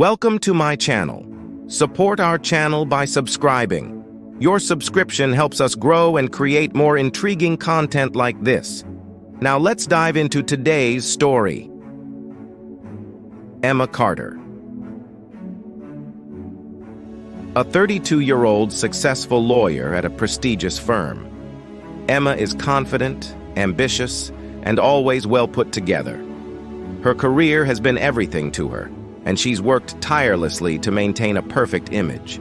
Welcome to my channel. Support our channel by subscribing. Your subscription helps us grow and create more intriguing content like this. Now let's dive into today's story. Emma Carter. A 32-year-old successful lawyer at a prestigious firm. Emma is confident, ambitious, and always well put together. Her career has been everything to her, and she's worked tirelessly to maintain a perfect image.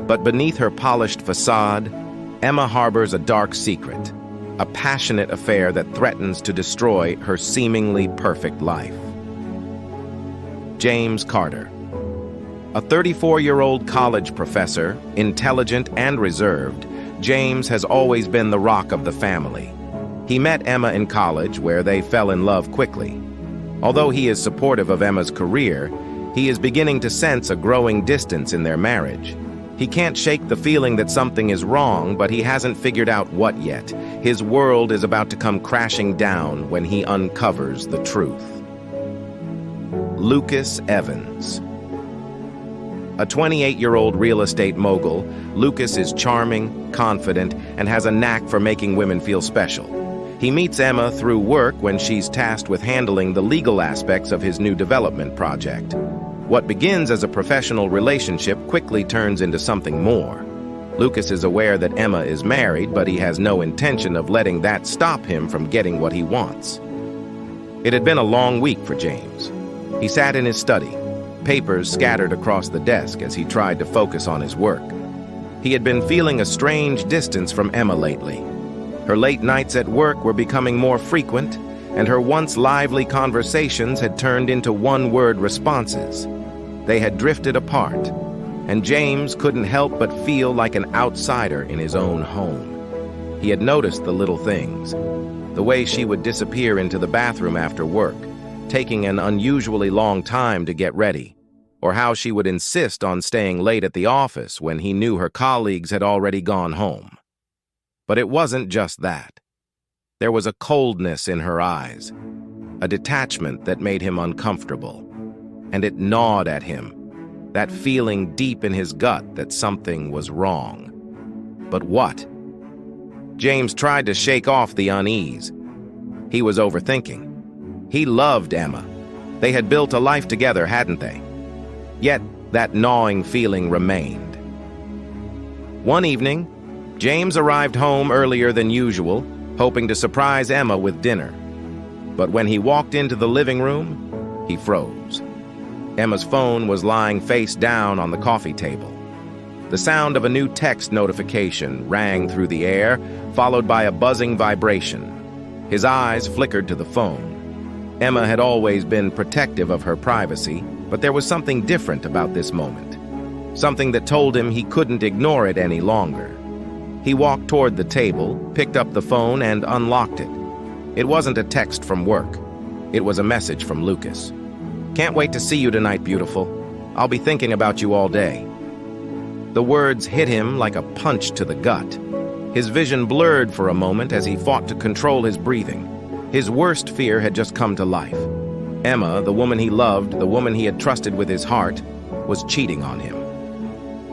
But beneath her polished facade, Emma harbors a dark secret, a passionate affair that threatens to destroy her seemingly perfect life. James Carter. A 34-year-old college professor, intelligent and reserved, James has always been the rock of the family. He met Emma in college, where they fell in love quickly. Although he is supportive of Emma's career, he is beginning to sense a growing distance in their marriage. He can't shake the feeling that something is wrong, but he hasn't figured out what yet. His world is about to come crashing down when he uncovers the truth. Lucas Evans. A 28-year-old real estate mogul, Lucas is charming, confident, and has a knack for making women feel special. He meets Emma through work when she's tasked with handling the legal aspects of his new development project. What begins as a professional relationship quickly turns into something more. Lucas is aware that Emma is married, but he has no intention of letting that stop him from getting what he wants. It had been a long week for James. He sat in his study, papers scattered across the desk as he tried to focus on his work. He had been feeling a strange distance from Emma lately. Her late nights at work were becoming more frequent, and her once lively conversations had turned into one-word responses. They had drifted apart, and James couldn't help but feel like an outsider in his own home. He had noticed the little things, the way she would disappear into the bathroom after work, taking an unusually long time to get ready, or how she would insist on staying late at the office when he knew her colleagues had already gone home. But it wasn't just that. There was a coldness in her eyes, a detachment that made him uncomfortable, and it gnawed at him, that feeling deep in his gut that something was wrong. But what? James tried to shake off the unease. He was overthinking. He loved Emma. They had built a life together, hadn't they? Yet that gnawing feeling remained. One evening, James arrived home earlier than usual, hoping to surprise Emma with dinner. But when he walked into the living room, he froze. Emma's phone was lying face down on the coffee table. The sound of a new text notification rang through the air, followed by a buzzing vibration. His eyes flickered to the phone. Emma had always been protective of her privacy, but there was something different about this moment. Something that told him he couldn't ignore it any longer. He walked toward the table, picked up the phone, and unlocked it. It wasn't a text from work. It was a message from Lucas. "Can't wait to see you tonight, beautiful. I'll be thinking about you all day." The words hit him like a punch to the gut. His vision blurred for a moment as he fought to control his breathing. His worst fear had just come to life. Emma, the woman he loved, the woman he had trusted with his heart, was cheating on him.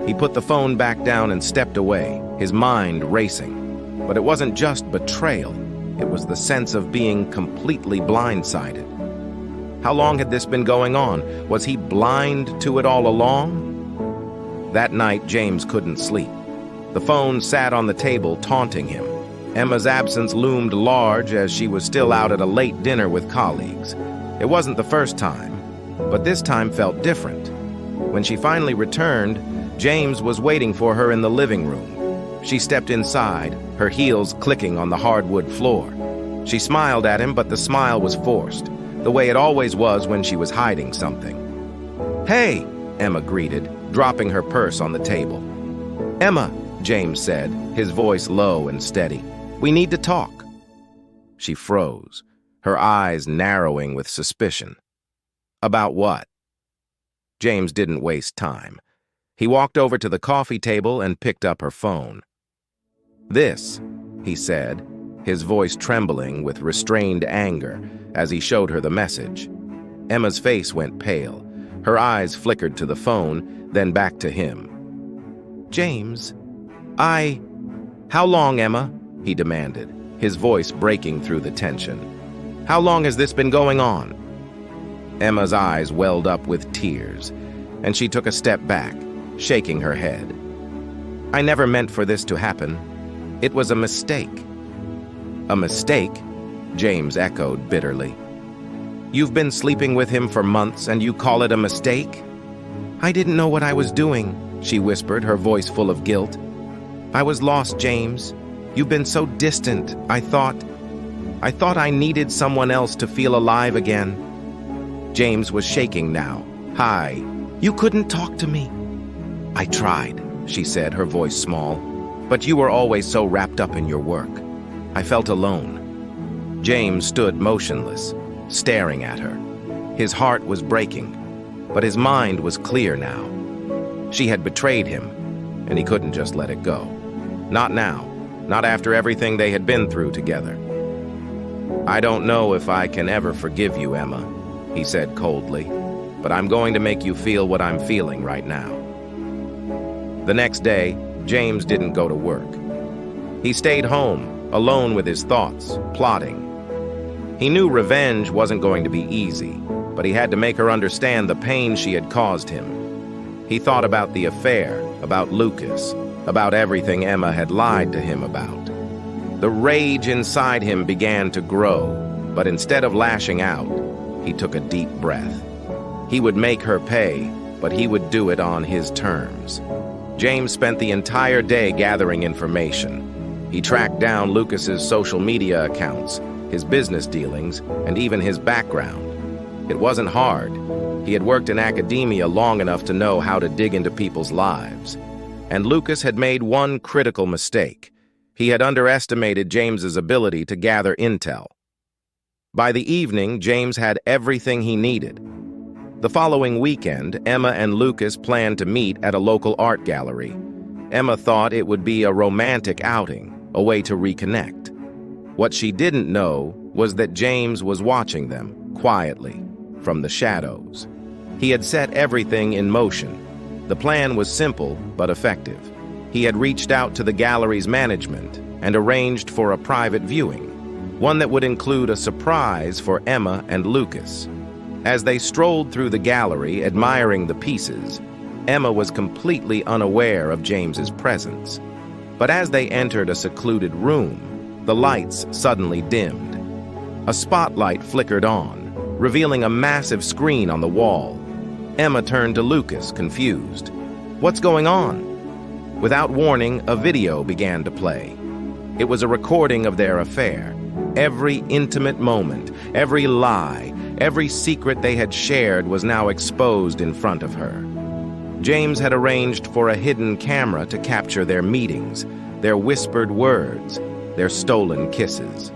He put the phone back down and stepped away, his mind racing. But it wasn't just betrayal. It was the sense of being completely blindsided. How long had this been going on? Was he blind to it all along? That night, James couldn't sleep. The phone sat on the table, taunting him. Emma's absence loomed large as she was still out at a late dinner with colleagues. It wasn't the first time, but this time felt different. When she finally returned, James was waiting for her in the living room. She stepped inside, her heels clicking on the hardwood floor. She smiled at him, but the smile was forced, the way it always was when she was hiding something. "Hey," Emma greeted, dropping her purse on the table. "Emma," James said, his voice low and steady, "we need to talk." She froze, her eyes narrowing with suspicion. About what? James didn't waste time. He walked over to the coffee table and picked up her phone. "This," he said, his voice trembling with restrained anger as he showed her the message. Emma's face went pale. Her eyes flickered to the phone, then back to him. "James, How long, Emma?" he demanded, his voice breaking through the tension. "How long has this been going on?" Emma's eyes welled up with tears, and she took a step back, shaking her head. "I never meant for this to happen. It was a mistake." "A mistake?" James echoed bitterly. "You've been sleeping with him for months and you call it a mistake?" "I didn't know what I was doing," she whispered, her voice full of guilt. "I was lost, James. You've been so distant. I thought I needed someone else to feel alive again." James was shaking now. "Hi. You couldn't talk to me." "I tried," she said, her voice small. "But you were always so wrapped up in your work. I felt alone." James stood motionless, staring at her. His heart was breaking, but his mind was clear now. She had betrayed him, and he couldn't just let it go. Not now, not after everything they had been through together. "I don't know if I can ever forgive you, Emma," he said coldly, "but I'm going to make you feel what I'm feeling right now." The next day, James didn't go to work. He stayed home, alone with his thoughts, plotting. He knew revenge wasn't going to be easy, but he had to make her understand the pain she had caused him. He thought about the affair, about Lucas, about everything Emma had lied to him about. The rage inside him began to grow, but instead of lashing out, he took a deep breath. He would make her pay, but he would do it on his terms. James spent the entire day gathering information. He tracked down Lucas's social media accounts, his business dealings, and even his background. It wasn't hard. He had worked in academia long enough to know how to dig into people's lives. And Lucas had made one critical mistake. He had underestimated James's ability to gather intel. By the evening, James had everything he needed. The following weekend, Emma and Lucas planned to meet at a local art gallery. Emma thought it would be a romantic outing, a way to reconnect. What she didn't know was that James was watching them, quietly, from the shadows. He had set everything in motion. The plan was simple but effective. He had reached out to the gallery's management and arranged for a private viewing, one that would include a surprise for Emma and Lucas. As they strolled through the gallery, admiring the pieces, Emma was completely unaware of James's presence. But as they entered a secluded room, the lights suddenly dimmed. A spotlight flickered on, revealing a massive screen on the wall. Emma turned to Lucas, confused. "What's going on?" Without warning, a video began to play. It was a recording of their affair. Every intimate moment, every lie, every secret they had shared was now exposed in front of her. James had arranged for a hidden camera to capture their meetings, their whispered words, their stolen kisses.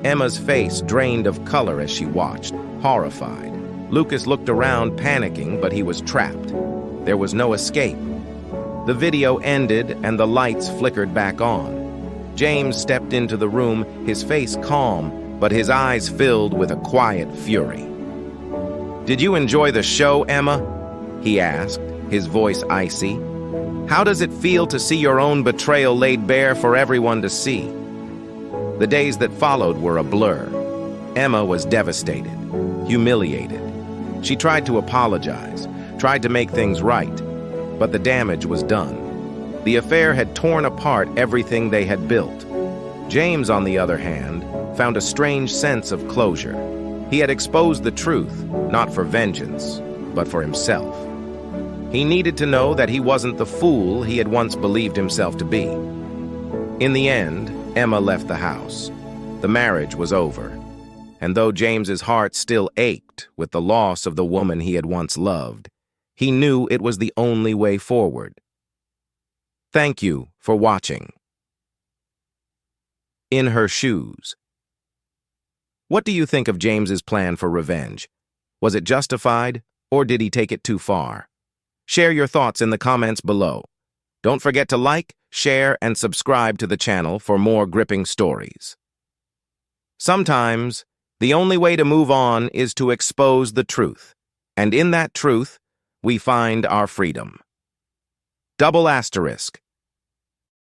Emma's face drained of color as she watched, horrified. Lucas looked around, panicking, but he was trapped. There was no escape. The video ended and the lights flickered back on. James stepped into the room, his face calm, but his eyes filled with a quiet fury. "Did you enjoy the show, Emma?" he asked, his voice icy. "How does it feel to see your own betrayal laid bare for everyone to see?" The days that followed were a blur. Emma was devastated, humiliated. She tried to apologize, tried to make things right, but the damage was done. The affair had torn apart everything they had built. James, on the other hand, found a strange sense of closure. He had exposed the truth, not for vengeance, but for himself. He needed to know that he wasn't the fool he had once believed himself to be. In the end, Emma left the house. The marriage was over. And though James's heart still ached with the loss of the woman he had once loved, he knew it was the only way forward. Thank you for watching. In Her Shoes. What do you think of James's plan for revenge? Was it justified, or did he take it too far? Share your thoughts in the comments below. Don't forget to like, share, and subscribe to the channel for more gripping stories. Sometimes, the only way to move on is to expose the truth. And in that truth, we find our freedom. Double asterisk.